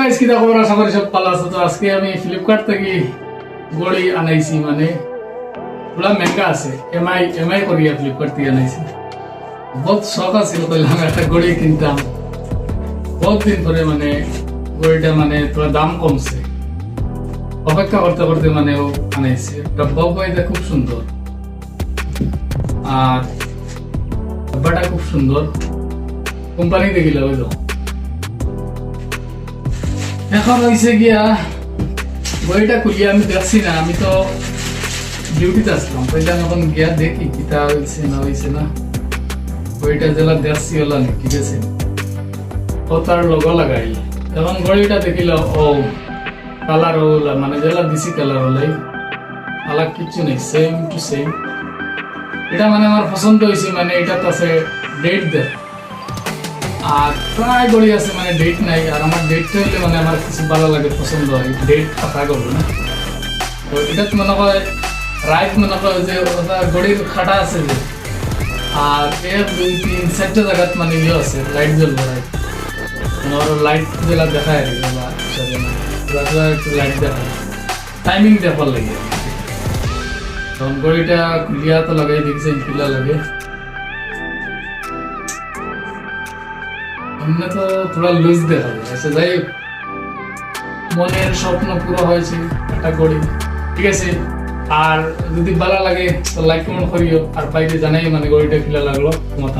Guys কি খবর, আশা করি সব ভালো আছো। তো আজকে আমি ফ্লিপকার্ট থেকে ঘড়ি আনাইছি, মানে পুরা মেঙ্গা আছে, এমআই করিয়া ফ্লিপকার্ট থেকে আনাইছি। বহুত শখ আছিল কইলাম একটা ঘড়ি কিনতাম, বহুত দিন পরে মানে ঘড়িটা মানে তোরা দাম কমছে, অপেক্ষা করতে করতে মানে ও আনাইছি। ডাব্বাটা খুব সুন্দর আর ডাব্বাটা খুব সুন্দর, কোম্পানি দেখিলা বুঝলো। এখন হয়েছে গিয়া বইটা খুলিয়ে আমি দেখছি না, আমি তো ডিউটিতে আসলাম, কইলাম এখন গিয়া দেখি কিতা হয়েছে না বইটা যেলা দেখছি ওলা নি ঠিক আছে, ও তার লগো লাগাইল। এখন ঘড়িটা দেখিল ও কালার ওলা মানে যেলা দিছি কালার ওলাই, আলাগ কিচ্ছু নেই, সেম টু সেম। এটা মানে আমার পছন্দ হয়েছে, মানে এটা তো আছে ডেট দেয়, আর প্রায় ঘড়ি আছে মানে ডেট নাই, আর আমার ডেটটা হইলে মানে আমার কিছু ভালো লাগে, পছন্দ হয়, ডেট থাকা করবো না। তো এটা মনে হয় রাইট, মনে হয় যে ঘড়ির খাটা আছে যে, আর এর 2-3-4টা জায়গাত মানে ইয়ে আছে লাইট জ্বলবো, লাইট যেটা দেখায় আর কি, লাইট দেখায় টাইমিং দেখার লাগে। তখন ঘড়িটা খুলিয়া তো লাগাই দেখছেন কিলা লাগে, এমনি তো থোড়া লুজ দেখা যায়। আচ্ছা যাই হোক, মনের স্বপ্ন পুরো হয়েছে একটা ঘড়ি, ঠিক আছে। আর যদি ভালো লাগে তো লাইক কমেন্ট করিও, আর পাইলে জানাই মানে ঘড়িটা কিলা লাগলো তোমার।